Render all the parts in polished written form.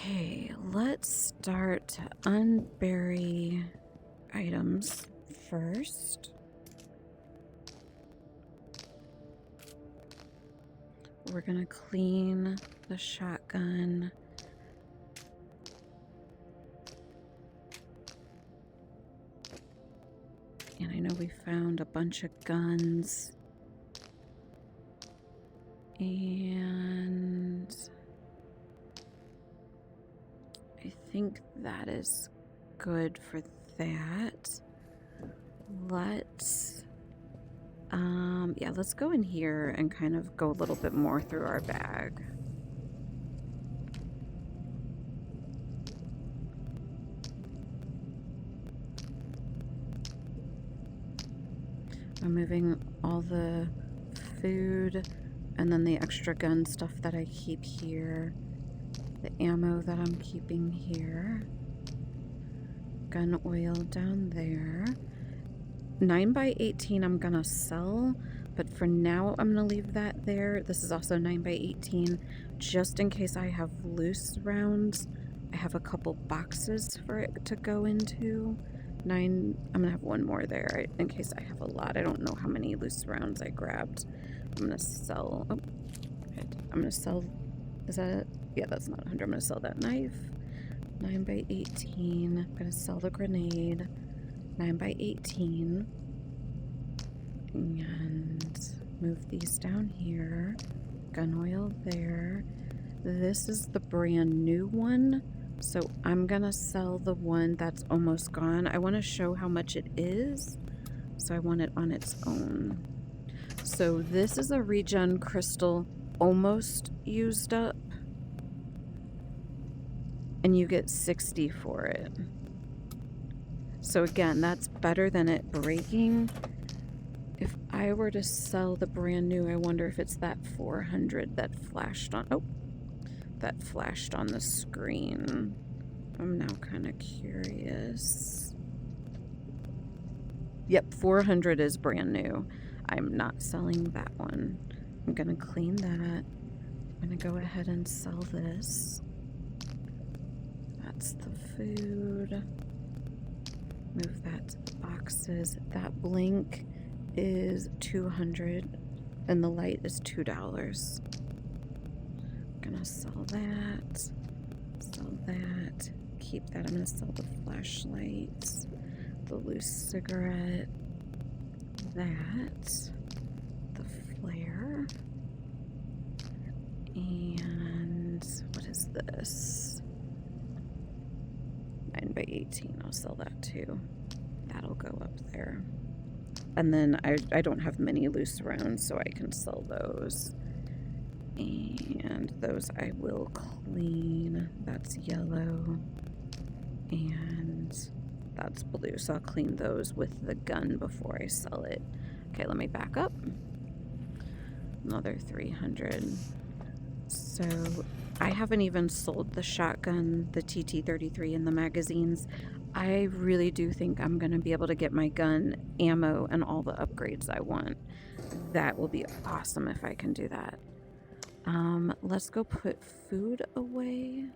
Okay, let's start to unbury items first. We're gonna clean the shotgun. And I know we found a bunch of guns. And I think that is good for that. Let's go in here and kind of go a little bit more through our bag. I'm moving all the food and then the extra gun stuff that I keep here. The ammo that I'm keeping here. Gun oil down there. 9x18 I'm gonna sell, but for now I'm gonna leave that there. This is also 9x18, just in case I have loose rounds. I have a couple boxes for it to go into. I'm gonna have one more there in case I have a lot. I don't know how many loose rounds I grabbed. I'm gonna sell, I'm gonna sell, is that it? Yeah, that's not 100. I'm gonna sell that knife. 9x18. I'm gonna sell the grenade. 9x18. And move these down here. Gun oil there. This is the brand new one. So I'm gonna sell the one that's almost gone. I want to show how much it is. So I want it on its own. So this is a regen crystal almost used up. And you get 60 for it. So again, that's better than it breaking. If I were to sell the brand new, I wonder if it's that 400 that flashed on, that flashed on the screen. I'm now kind of curious. Yep, 400 is brand new. I'm not selling that one. I'm gonna clean that. I'm gonna go ahead and sell this. That's the food. Move that to the boxes. That blink is 200 and the light is $2. I'm gonna sell that, keep that. I'm gonna sell the flashlight, the loose cigarette, that, the flare, and what is this? 9x18, I'll sell that too. That'll go up there. And then I don't have many loose rounds, so I can sell those. And those I will clean. That's yellow. And that's blue, so I'll clean those with the gun before I sell it. Okay, let me back up. Another 300. So I haven't even sold the shotgun, the TT-33, and the magazines. I really do think I'm going to be able to get my gun, ammo, and all the upgrades I want. That will be awesome if I can do that. Let's go put food away.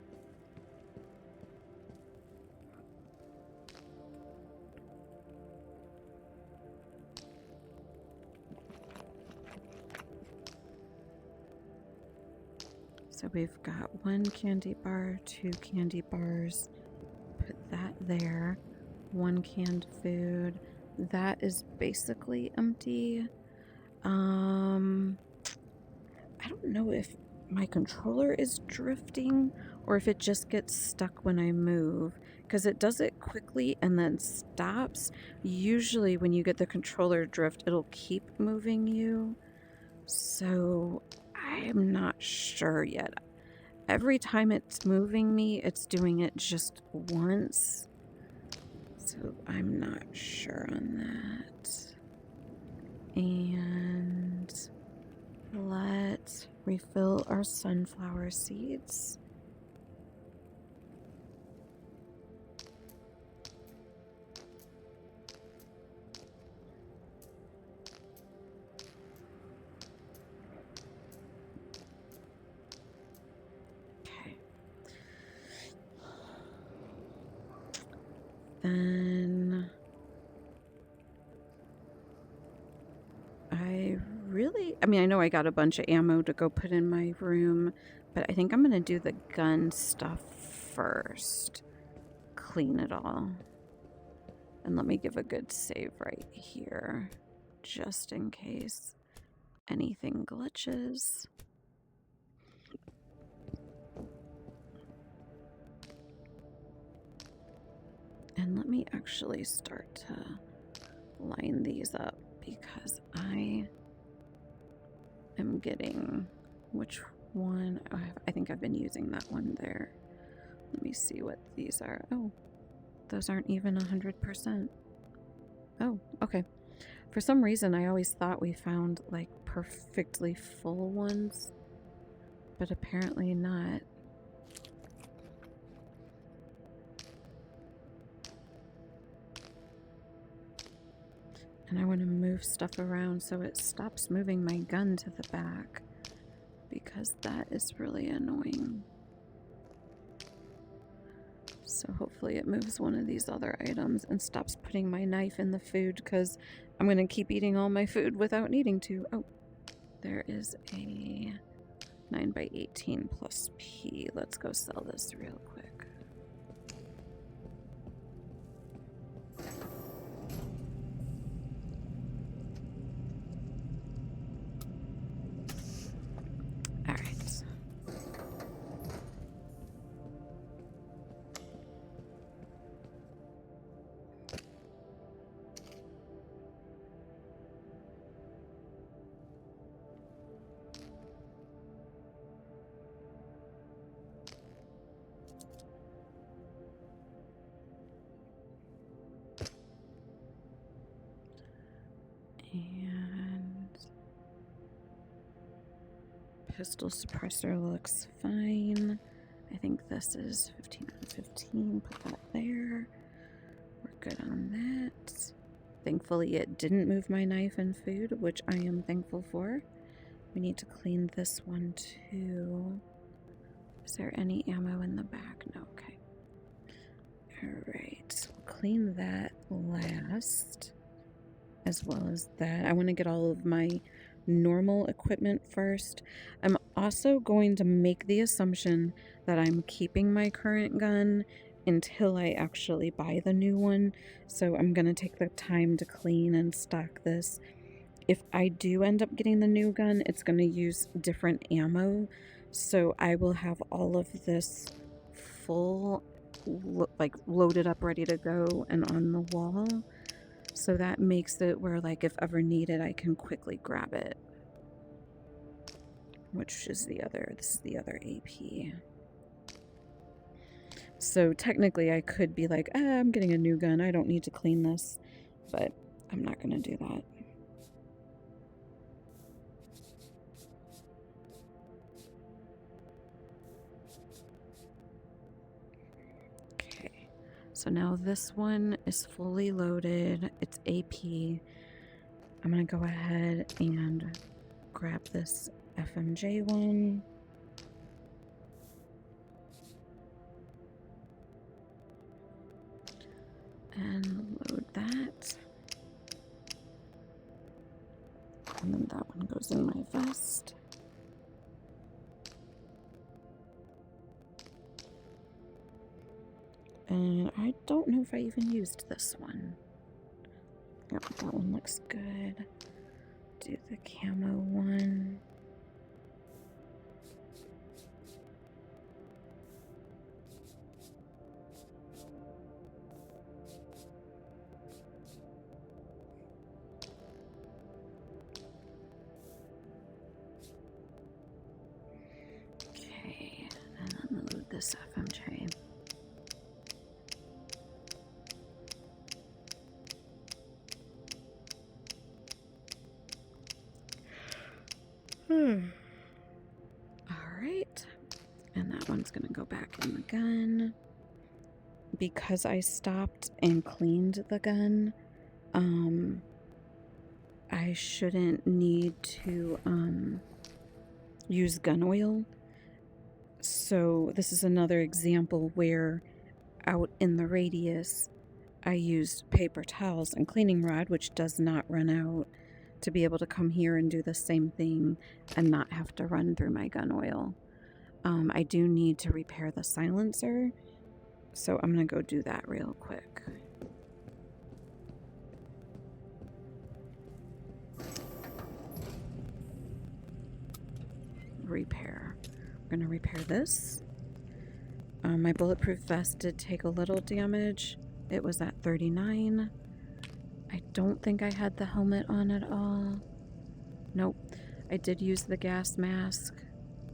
So we've got 1 candy bar, 2 candy bars. Put that there. 1 canned food. That is basically empty. I don't know if my controller is drifting or if it just gets stuck when I move, because it does it quickly and then stops. Usually when you get the controller drift, it'll keep moving you. So I'm not sure yet. Every time it's moving me, it's doing it just once. So I'm not sure on that. And let's refill our sunflower seeds. Okay. I mean, I know I got a bunch of ammo to go put in my room, but I think I'm going to do the gun stuff first. Clean it all. And let me give a good save right here, just in case anything glitches. And let me actually start to line these up because I am getting, which one? Oh, I think I've been using that one there. Let me see what these are. Oh, those aren't even 100%. Oh, okay. For some reason, I always thought we found like perfectly full ones, but apparently not. And I want to move stuff around so it stops moving my gun to the back, because that is really annoying. So hopefully it moves one of these other items and stops putting my knife in the food, because I'm going to keep eating all my food without needing to. Oh, there is a 9x18 plus P. Let's go sell this real quick. All right. And pistol suppressor looks fine. I think this is 15 out of 15. Put that there. We're good on that. Thankfully, it didn't move my knife and food, which I am thankful for. We need to clean this one too. Is there any ammo in the back? No, okay. Alright, we'll clean that last, as well as that. I want to get all of my normal equipment first. I'm also going to make the assumption that I'm keeping my current gun until I actually buy the new one. So I'm going to take the time to clean and stock this. If I do end up getting the new gun, it's going to use different ammo. So I will have all of this full, like loaded up, ready to go and on the wall. So that makes it where, like, if ever needed, I can quickly grab it. Which is this is the other AP. So technically I could be like, I'm getting a new gun, I don't need to clean this. But I'm not going to do that. Okay. So now this one is fully loaded. It's AP. I'm going to go ahead and grab this FMJ one. And load that. And then that one goes in my vest. And I don't know if I even used this one. Yep, that one looks good. Do the camo one. Okay, and then load this FMJ. Alright. And that one's gonna go back in the gun. Because I stopped and cleaned the gun, I shouldn't need to use gun oil. So this is another example where out in the radius I used paper towels and cleaning rod, which does not run out. to be able to come here and do the same thing and not have to run through my gun oil. I do need to repair the silencer, so I'm gonna go do that real quick. Repair. We're gonna repair this. My bulletproof vest did take a little damage. It was at 39. I don't think I had the helmet on at all. Nope. I did use the gas mask,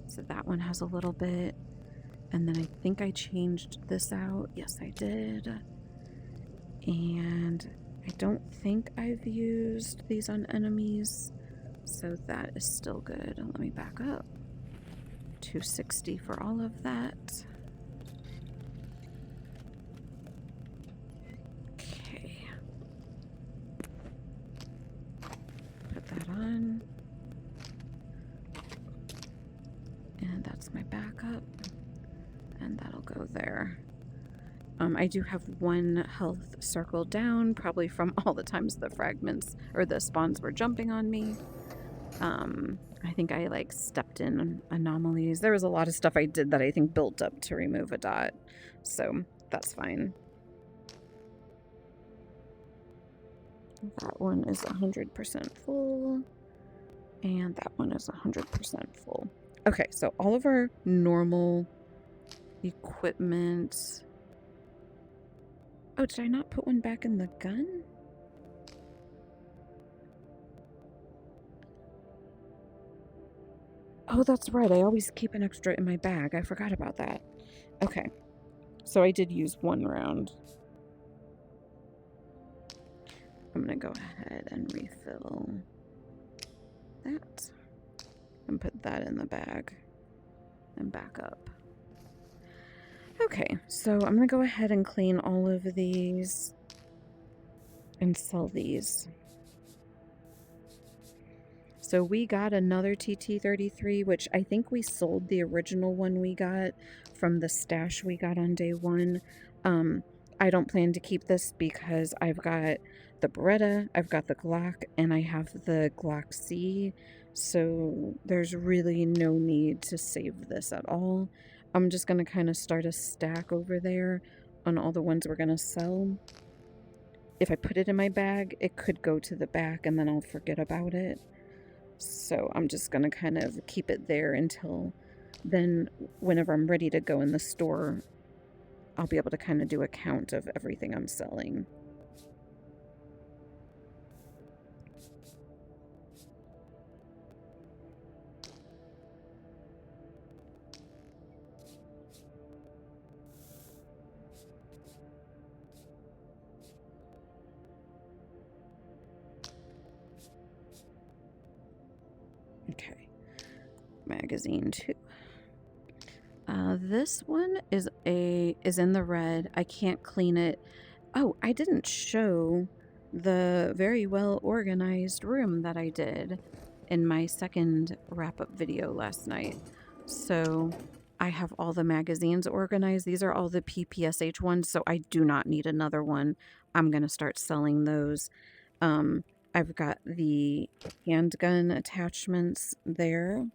so that one has a little bit. And then I think I changed this out. Yes, I did. And I don't think I've used these on enemies, so that is still good. Let me back up. 260 for all of that. Okay. Put that on. And that's my backup. And that'll go there. I do have one health circle down, probably from all the times the fragments or the spawns were jumping on me. I think I like stepped in anomalies. There was a lot of stuff I did that I think built up to remove a dot, so that's fine. That one is 100% full, and that one is 100% full. Okay, so all of our normal equipment. Oh, did I not put one back in the gun? Oh, that's right. I always keep an extra in my bag. I forgot about that. Okay. So I did use one round. I'm going to go ahead and refill that. And put that in the bag. And back up. Okay, so I'm going to go ahead and clean all of these. And sell these. So we got another TT33, which I think we sold the original one we got from the stash we got on day one. I don't plan to keep this because I've got the Beretta, I've got the Glock, and I have the Glock C. So there's really no need to save this at all. I'm just going to kind of start a stack over there on all the ones we're going to sell. If I put it in my bag, it could go to the back and then I'll forget about it. So I'm just going to kind of keep it there until then whenever I'm ready to go in the store, I'll be able to kind of do a count of everything I'm selling. Okay, magazine 2. This one is in the red. I can't clean it. Oh, I didn't show the very well organized room that I did in my second wrap-up video last night. So I have all the magazines organized. These are all the PPSH ones, so I do not need another one. I'm gonna start selling those. I've got the handgun attachments there.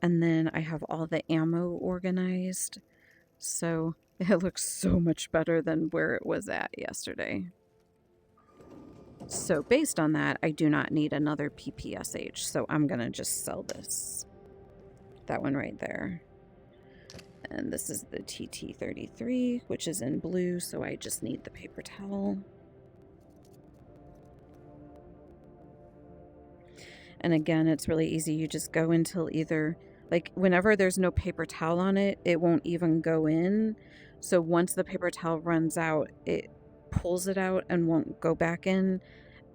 And then I have all the ammo organized. So it looks so much better than where it was at yesterday. So based on that, I do not need another PPSH. So I'm going to just sell this. That one right there. And this is the TT33, which is in blue. So I just need the paper towel. And again, it's really easy. You just go until either, like whenever there's no paper towel on it, it won't even go in. So once the paper towel runs out, it pulls it out and won't go back in.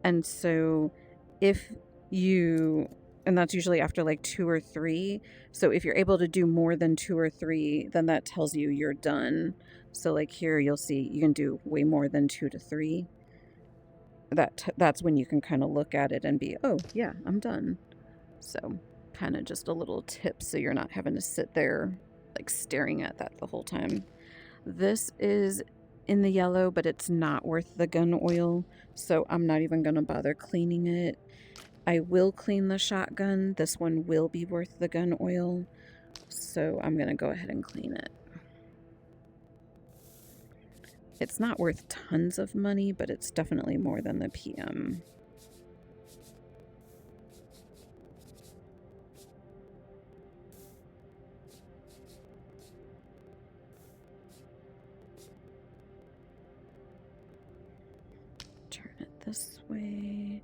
And so if you, and that's usually after like 2 or 3. So if you're able to do more than 2 or 3, then that tells you you're done. So like here, you'll see you can do way more than 2 to 3. That's when you can kind of look at it and be, oh yeah, I'm done. So kind of just a little tip so you're not having to sit there like staring at that the whole time. This is in the yellow, but it's not worth the gun oil, so I'm not even gonna bother cleaning it. I will clean the shotgun. This one will be worth the gun oil, so I'm going to go ahead and clean it. It's not worth tons of money, but it's definitely more than the PM. Turn it this way.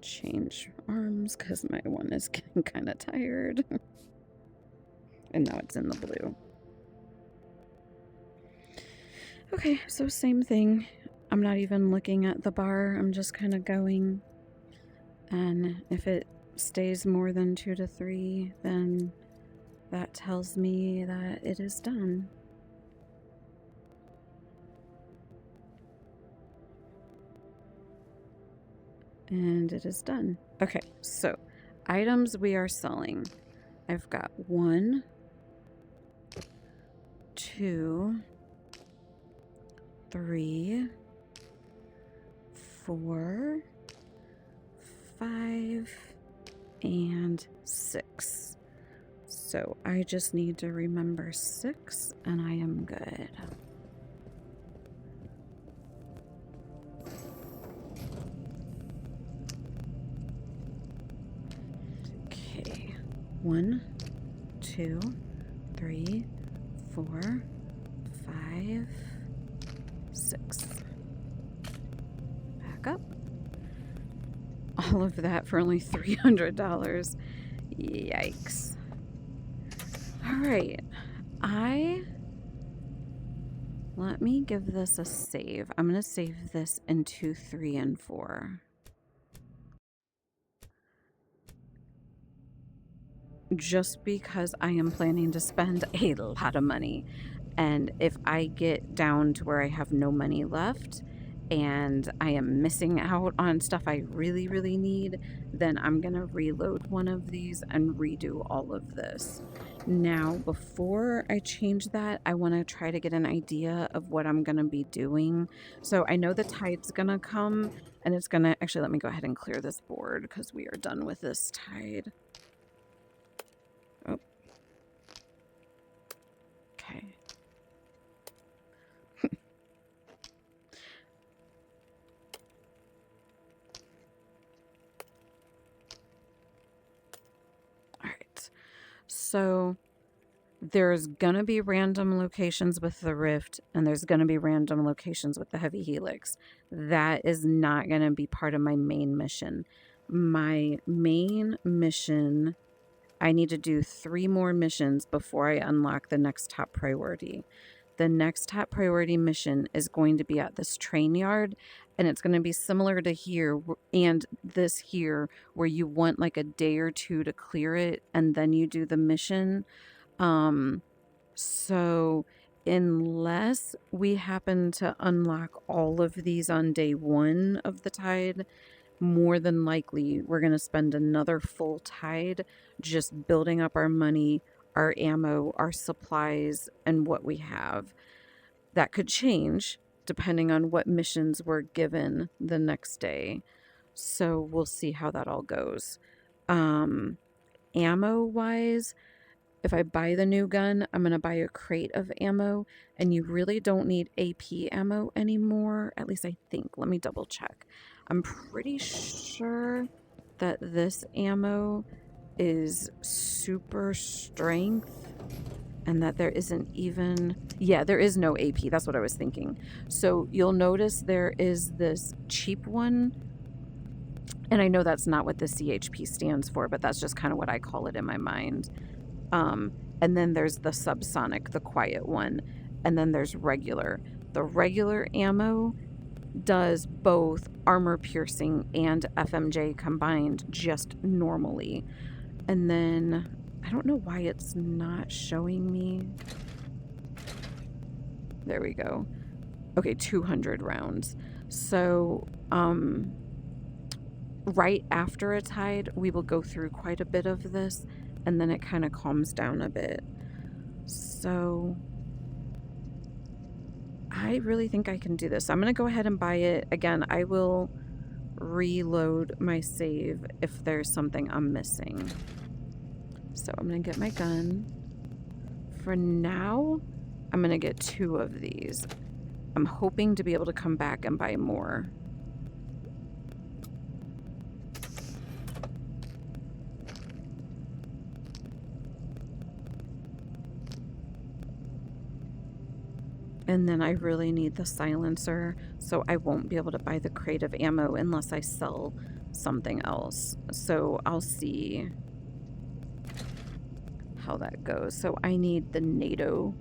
Change arms because my one is getting kind of tired. And now it's in the blue. Okay, so same thing. I'm not even looking at the bar. I'm just kind of going. And if it stays more than 2 to 3, then that tells me that it is done. And it is done. Okay, so items we are selling. I've got 1, 2, 3, 4, 5, and 6. So I just need to remember 6 and I am good. Okay, 1, 2, 3, 4, 5, 6. Back up. All of that for only $300. Yikes. All right. Let me give this a save. I'm going to save this in 2, 3, and 4. Just because I am planning to spend a lot of money. And if I get down to where I have no money left and I am missing out on stuff I really, really need, then I'm going to reload one of these and redo all of this. Now, before I change that, I want to try to get an idea of what I'm going to be doing. So I know the tide's going to come and it's going to... Actually, let me go ahead and clear this board because we are done with this tide. Oh. Okay. So there's going to be random locations with the Rift, and there's going to be random locations with the Heavy Helix. That is not going to be part of my main mission. My main mission, I need to do 3 more missions before I unlock the next top priority. The next top priority mission is going to be at this train yard, and it's going to be similar to here and this here, where you want like a day or 2 to clear it, and then you do the mission. So unless we happen to unlock all of these on day 1 of the tide, more than likely we're going to spend another full tide just building up our money, our ammo, our supplies, and what we have. That could change depending on what missions we're given the next day. So we'll see how that all goes. Ammo wise, if I buy the new gun, I'm going to buy a crate of ammo, and you really don't need AP ammo anymore. At least I think. Let me double check. I'm pretty sure that this ammo is super strength and that there isn't even... Yeah, there is no AP. That's what I was thinking. So you'll notice there is this cheap one, and I know that's not what the CHP stands for, but that's just kind of what I call it in my mind. And then there's the subsonic, the quiet one, and then there's regular. The regular ammo does both armor piercing and FMJ combined just normally. And then I don't know why it's not showing me. There we go. Okay, 200 rounds. So, right after a tide, we will go through quite a bit of this, and then it kind of calms down a bit. So, I really think I can do this. I'm going to go ahead and buy it. Again, I will reload my save if there's something I'm missing. So, I'm going to get my gun. For now, I'm going to get 2 of these. I'm hoping to be able to come back and buy more. And then I really need the silencer, so I won't be able to buy the crate of ammo unless I sell something else. So I'll see how that goes. So I need the NATO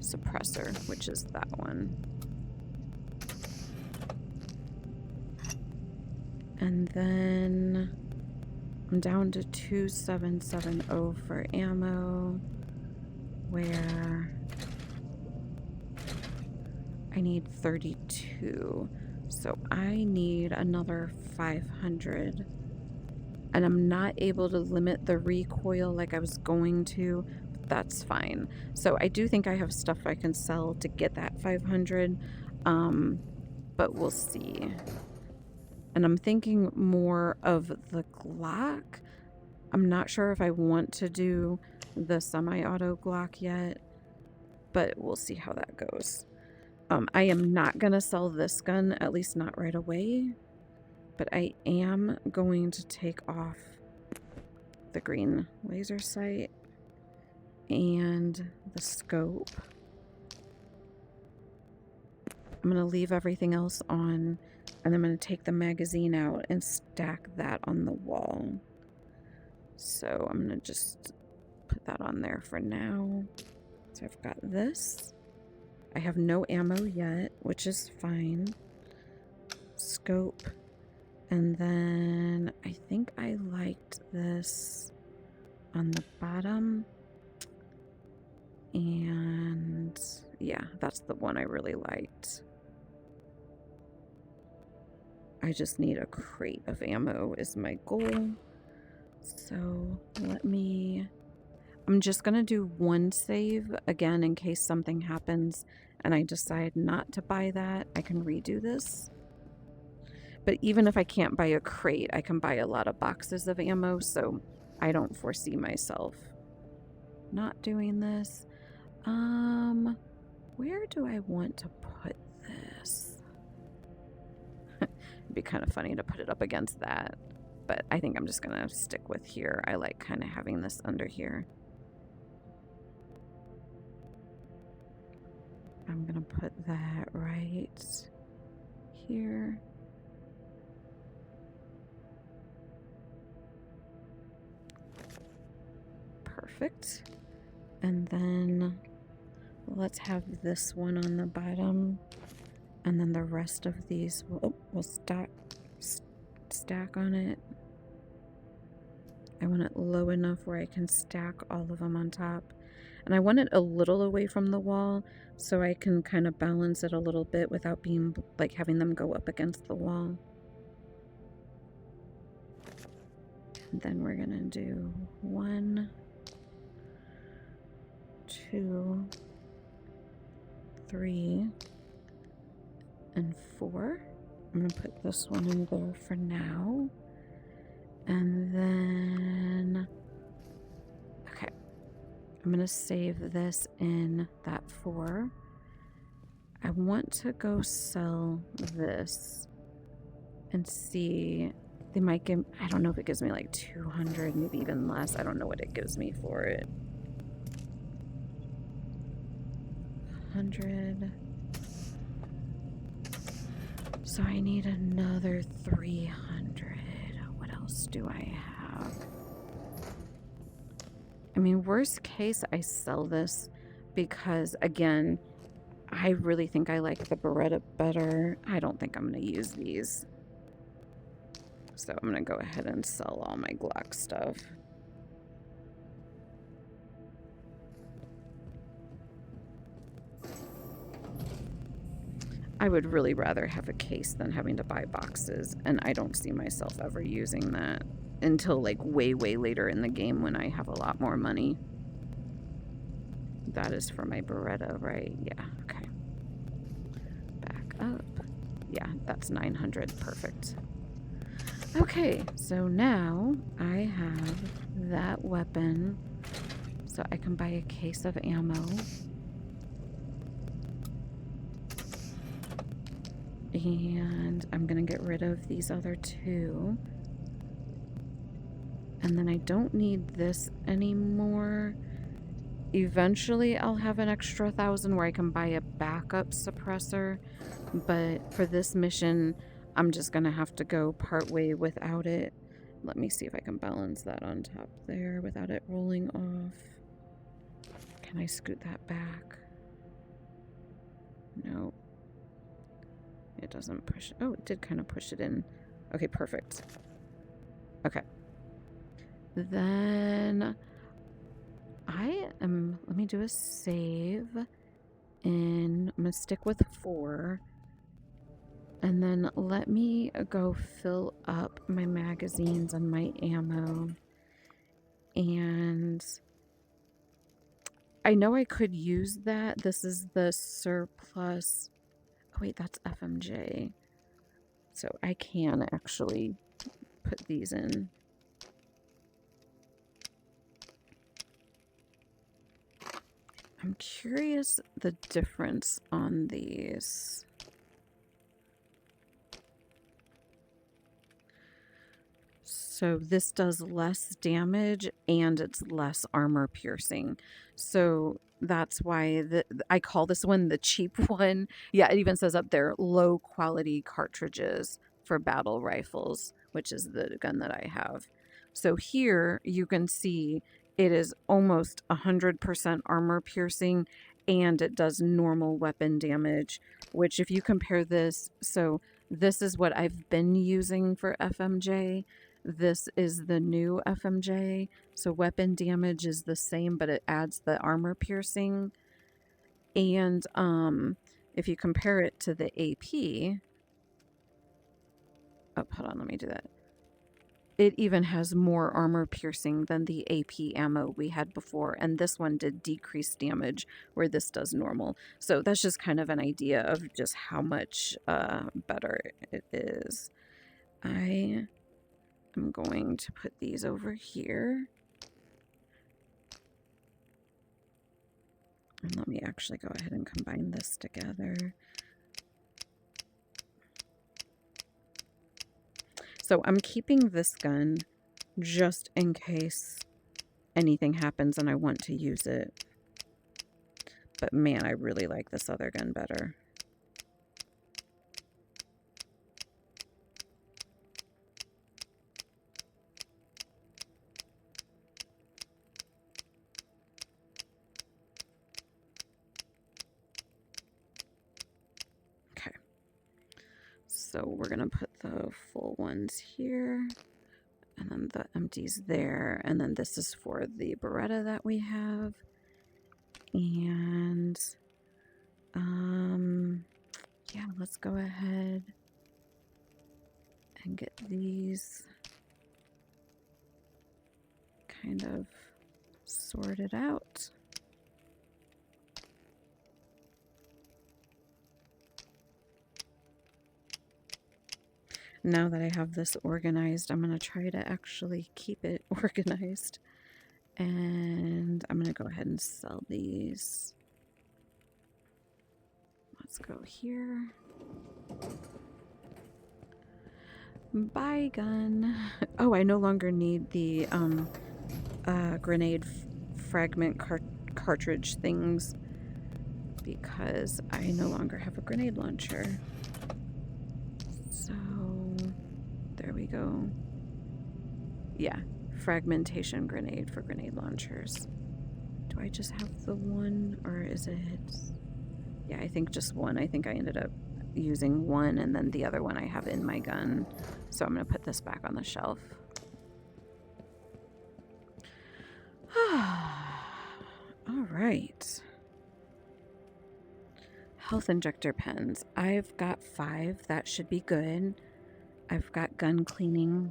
suppressor, which is that one. And then I'm down to 2770 for ammo, where I need 32. So I need another 500. And I'm not able to limit the recoil like I was going to. That's fine. So I do think I have stuff I can sell to get that 500. But we'll see. And I'm thinking more of the Glock. I'm not sure if I want to do the semi-auto Glock yet, but we'll see how that goes. I am not going to sell this gun, at least not right away, but I am going to take off the green laser sight and the scope. I'm going to leave everything else on, and I'm going to take the magazine out and stack that on the wall. So I'm going to just put that on there for now. So I've got this. I have no ammo yet, which is fine. Scope. And then I think I liked this on the bottom. And yeah, that's the one I really liked. I just need a crate of ammo is my goal. So I'm just going to do one save again in case something happens and I decide not to buy that. I can redo this. But even if I can't buy a crate, I can buy a lot of boxes of ammo, so I don't foresee myself not doing this. Where do I want to put this? It'd be kind of funny to put it up against that, but I think I'm just gonna stick with here. I like kind of having this under here. I'm gonna put that right here. Perfect. And then let's have this one on the bottom, and then the rest of these will stack on it. I want it low enough where I can stack all of them on top. And I want it a little away from the wall so I can kind of balance it a little bit without being like having them go up against the wall. And then we're gonna do 1, 2, 3, and 4. I'm gonna put this one in there for now. And then, okay, I'm gonna save this in that 4. I want to go sell this and see. They might give, I don't know if it gives me like 200, maybe even less. I don't know what it gives me for it. 100. So I need another 300. What else do I have? I mean, worst case, I sell this because, again, I really think I like the Beretta better. I don't think I'm going to use these. So I'm going to go ahead and sell all my Glock stuff. I would really rather have a case than having to buy boxes, and I don't see myself ever using that until like way, way later in the game when I have a lot more money. That is for my Beretta, right? Yeah, okay. Back up. Yeah, that's 900. Perfect. Okay, so now I have that weapon, so I can buy a case of ammo. And I'm gonna get rid of these other two. And then I don't need this anymore. Eventually I'll have an extra 1,000 where I can buy a backup suppressor. But for this mission, I'm just gonna have to go part way without it. Let me see if I can balance that on top there without it rolling off. Can I scoot that back? No. It doesn't push. Oh, it did kind of push it in. Okay, perfect. Okay. Then let me do a save. And I'm gonna stick with 4. And then let me go fill up my magazines and my ammo. And I know I could use that. This is the surplus. Oh, wait, that's FMJ. So I can actually put these in. I'm curious the difference on these. So this does less damage and it's less armor piercing. So that's why I call this one the cheap one. Yeah, it even says up there, low quality cartridges for battle rifles, which is the gun that I have. So here you can see it is almost 100% armor piercing and it does normal weapon damage, which if you compare this, so this is what I've been using for FMJ. This is the new FMJ. So weapon damage is the same, but it adds the armor piercing. And if you compare it to the AP, oh, hold on, let me do that. It even has more armor piercing than the AP ammo we had before, and this one did decrease damage where this does normal. So that's just kind of an idea of just how much better it is. I am going to put these over here. And let me actually go ahead and combine this together. So I'm keeping this gun just in case anything happens and I want to use it. But man, I really like this other gun better. Okay. So we're going to put the full ones here. And then the empties there. And then this is for the Beretta that we have. And yeah, let's go ahead and get these kind of sorted out. Now that I have this organized, I'm going to try to actually keep it organized. And I'm going to go ahead and sell these. Let's go here. Buy gun. Oh, I no longer need the grenade fragment cartridge things because I no longer have a grenade launcher. So there we go. Yeah, fragmentation grenade for grenade launchers. Do I just have the one or is it? Yeah, I think just one. I think I ended up using one and then the other one I have in my gun. So I'm going to put this back on the shelf. All right. Health injector pens. I've got 5. That should be good. I've got gun cleaning.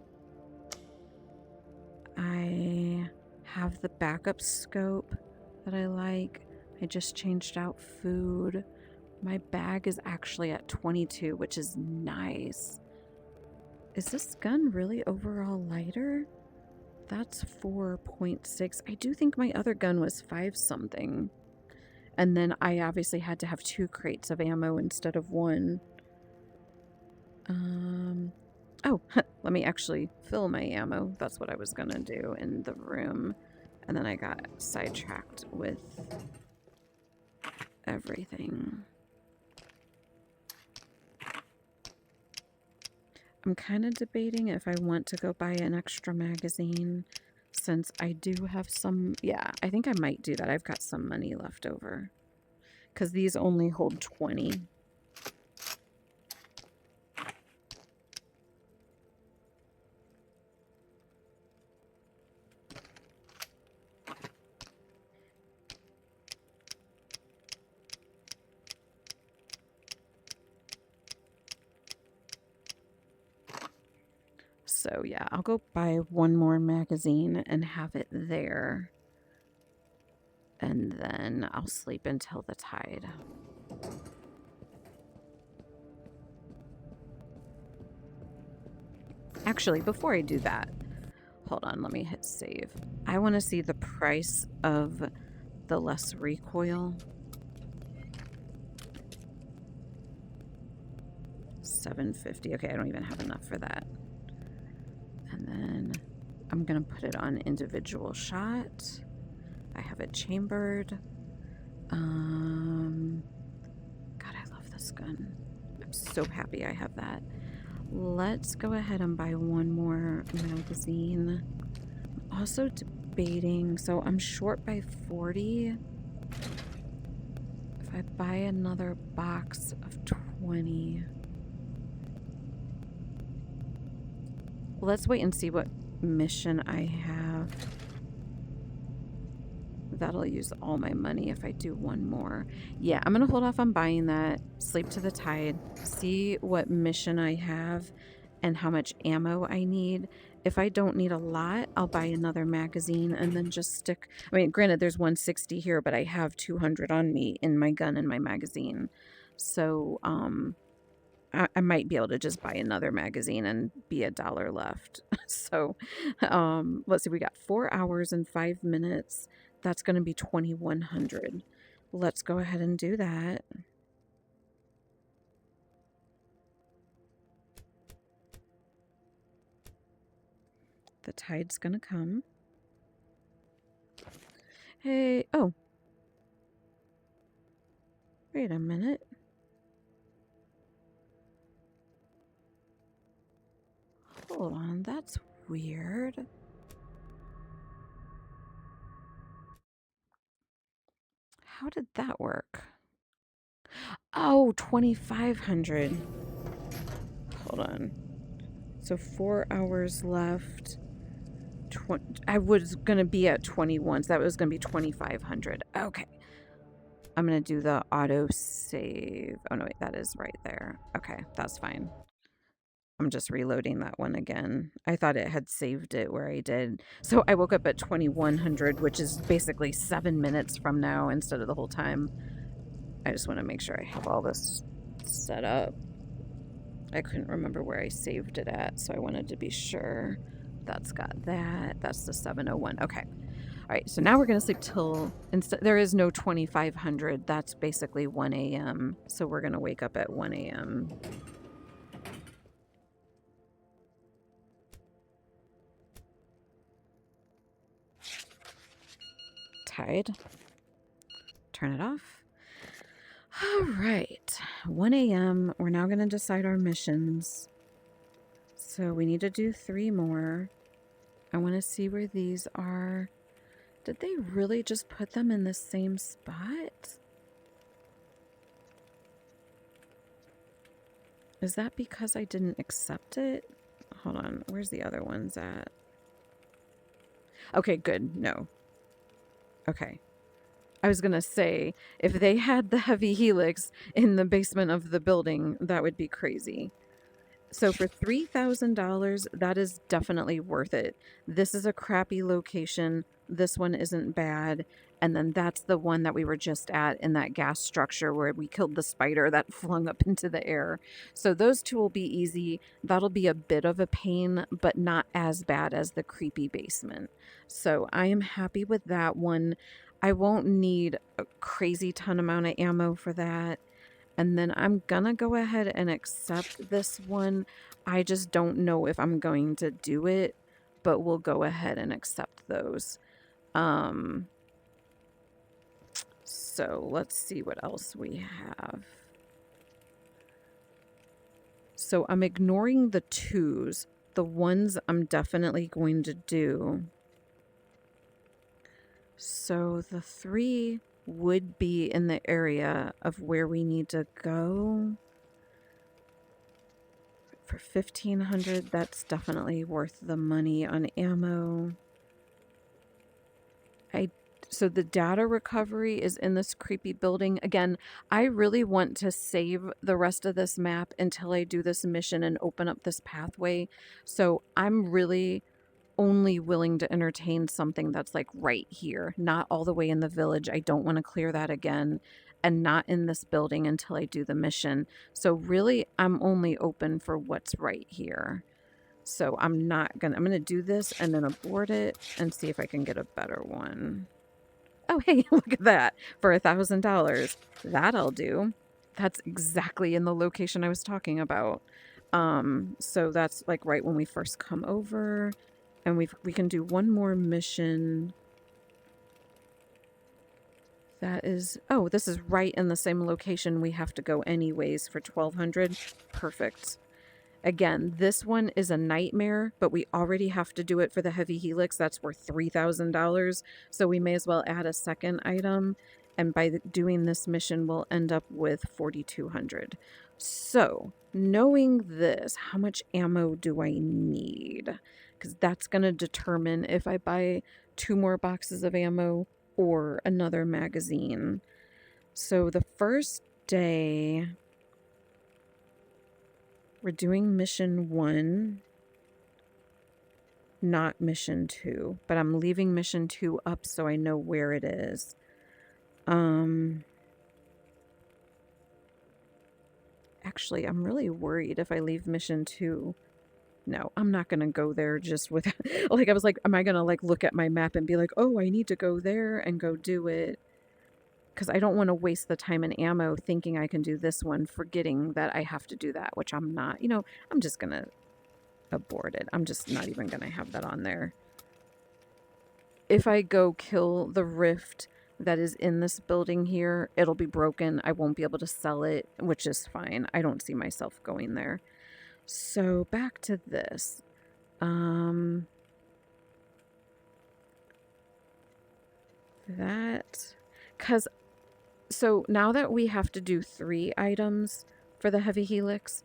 I have the backup scope that I like. I just changed out food. My bag is actually at 22, which is nice. Is this gun really overall lighter? That's 4.6. I do think my other gun was 5 something. And then I obviously had to have 2 crates of ammo instead of 1. Oh, let me actually fill my ammo. That's what I was gonna do in the room. And then I got sidetracked with everything. I'm kind of debating if I want to go buy an extra magazine since I do have some. Yeah, I think I might do that. I've got some money left over because these only hold 20. So yeah, I'll go buy one more magazine and have it there. And then I'll sleep until the tide. Actually, before I do that, hold on, let me hit save. I want to see the price of the less recoil. $7.50. Okay, I don't even have enough for that. And then I'm gonna put it on individual shot. I have it chambered. God, I love this gun. I'm so happy I have that. Let's go ahead and buy one more magazine. I'm also debating, so I'm short by 40. If I buy another box of 20. Let's wait and see what mission I have. That'll use all my money if I do one more. Yeah, I'm gonna hold off on buying that. Sleep to the tide. See what mission I have and how much ammo I need. If I don't need a lot, I'll buy another magazine and then just stick. I mean, granted, there's 160 here, but I have 200 on me in my gun and my magazine. So, I might be able to just buy another magazine and be $1 left. So, let's see, we got 4 hours and 5 minutes. That's going to be 2,100. Let's go ahead and do that. The tide's going to come. Hey, oh. Wait a minute. Hold on, that's weird. How did that work? Oh, 2,500. Hold on. So 4 hours left. I was going to be at 21, so that was going to be 2,500. Okay. I'm going to do the auto save. Oh, no, wait, that is right there. Okay, that's fine. I'm just reloading that one again. I thought it had saved it where I did. So I woke up at 2,100, which is basically 7 minutes from now instead of the whole time. I just want to make sure I have all this set up. I couldn't remember where I saved it at, so I wanted to be sure. That's got that. That's the 701. Okay. All right, so now we're going to sleep till... There is no 2,500. That's basically 1 a.m. So we're going to wake up at 1 a.m. Tide. Turn it off. All right, 1 a.m. We're now going to decide our missions. So we need to do 3 more. I want to see where these are. Did they really just put them in the same spot? Is that because I didn't accept it? Hold on, where's the other ones at? Okay, good, no. Okay. I was gonna say, if they had the heavy helix in the basement of the building, that would be crazy. So for $3,000, that is definitely worth it. This is a crappy location. This one isn't bad. And then that's the one that we were just at in that gas structure where we killed the spider that flung up into the air. So those two will be easy. That'll be a bit of a pain, but not as bad as the creepy basement. So I am happy with that one. I won't need a crazy ton amount of ammo for that. And then I'm gonna go ahead and accept this one. I just don't know if I'm going to do it, but we'll go ahead and accept those. So let's see what else we have. So I'm ignoring the 2s. The 1s I'm definitely going to do. So the 3 would be in the area of where we need to go. For 1,500, that's definitely worth the money on ammo. So the data recovery is in this creepy building. Again, I really want to save the rest of this map until I do this mission and open up this pathway. So I'm really only willing to entertain something that's like right here, not all the way in the village. I don't want to clear that again, and not in this building until I do the mission. So really, I'm only open for what's right here. So I'm gonna do this and then abort it and see if I can get a better one. Oh, hey, look at that. For $1,000. That I'll do. That's exactly in the location I was talking about. So that's like right when we first come over. And we can do one more mission. That is, oh, this is right in the same location we have to go anyways for 1,200. Perfect. Again, this one is a nightmare, but we already have to do it for the heavy helix. That's worth $3,000. So we may as well add a second item. And by doing this mission, we'll end up with 4,200. So knowing this, how much ammo do I need? Because that's going to determine if I buy 2 more boxes of ammo or another magazine. So the first day, we're doing mission 1, not mission 2, but I'm leaving mission 2 up so I know where it is. Actually, I'm really worried if I leave mission 2. No, I'm not going to go there just with, like, I was like, am I going to, like, look at my map and be like, oh, I need to go there and go do it? Because I don't want to waste the time and ammo thinking I can do this one, forgetting that I have to do that, which I'm not. You know, I'm just going to abort it. I'm just not even going to have that on there. If I go kill the rift that is in this building here, it'll be broken. I won't be able to sell it, which is fine. I don't see myself going there. So back to this. So now that we have to do 3 items for the heavy helix,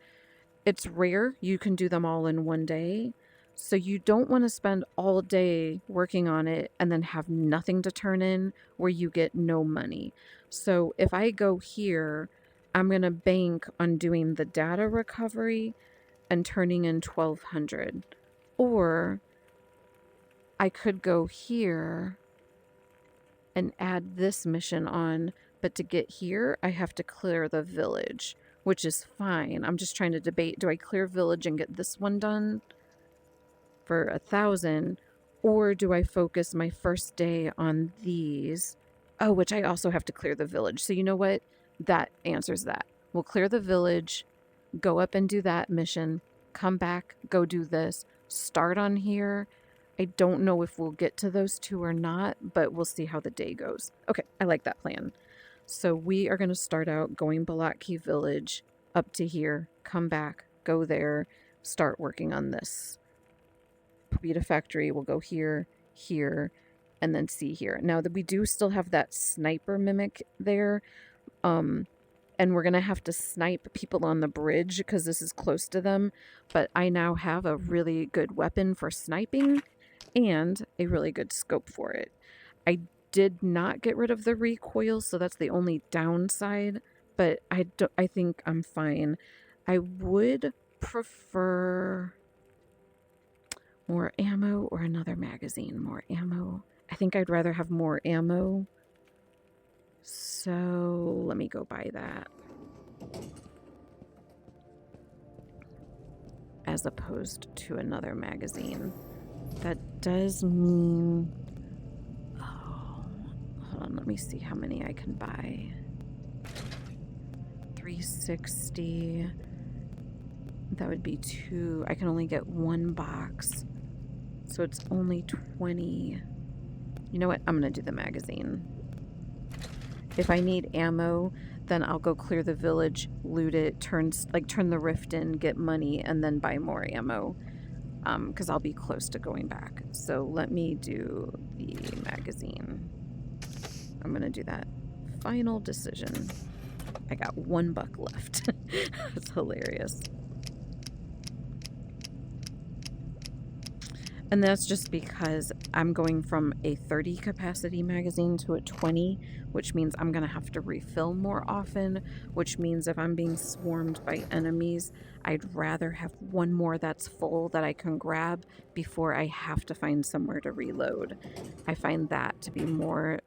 it's rare you can do them all in one day. So you don't want to spend all day working on it and then have nothing to turn in where you get no money. So if I go here, I'm going to bank on doing the data recovery and turning in 1,200. Or I could go here and add this mission on, but to get here, I have to clear the village, which is fine. I'm just trying to debate, do I clear village and get this one done for 1,000, or do I focus my first day on these? Oh, which I also have to clear the village. So you know what? That answers that. We'll clear the village, go up and do that mission, come back, go do this, start on here. I don't know if we'll get to those 2 or not, but we'll see how the day goes. Okay, I like that plan. So we are going to start out going Balatki Village up to here, come back, go there, start working on this. Pobita Factory will go here, here, and then see here. Now that we do still have that sniper mimic there, and we're going to have to snipe people on the bridge because this is close to them, but I now have a really good weapon for sniping and a really good scope for it. I did not get rid of the recoil, so that's the only downside, but I think I'm fine. I would prefer more ammo or another magazine. More ammo. I think I'd rather have more ammo. So let me go buy that. As opposed to another magazine. That does mean... Oh, hold on, let me see how many I can buy. 360. That would be 2. I can only get 1 box. So it's only 20. You know what? I'm going to do the magazine. If I need ammo, then I'll go clear the village, loot it, turn the rift in, get money, and then buy more ammo. Because I'll be close to going back. So let me do the magazine. I'm going to do that final decision. I got $1 left. That's hilarious. And that's just because I'm going from a 30 capacity magazine to a 20, which means I'm going to have to refill more often, which means if I'm being swarmed by enemies, I'd rather have one more that's full that I can grab before I have to find somewhere to reload. I find that to be more,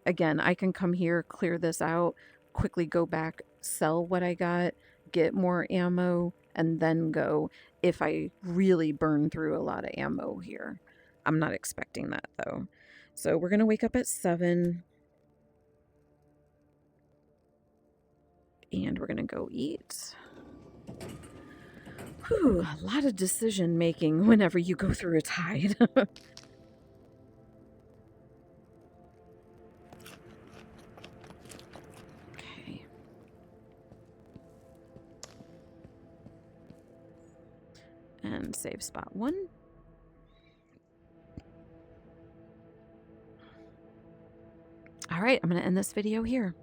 again, I can come here, clear this out, quickly go back, sell what I got, get more ammo, and then go if I really burn through a lot of ammo here. I'm not expecting that though. So we're going to wake up at 7 and we're going to go eat. Whew, a lot of decision making whenever you go through a tide. Okay. And save spot 1. All right, I'm going to end this video here.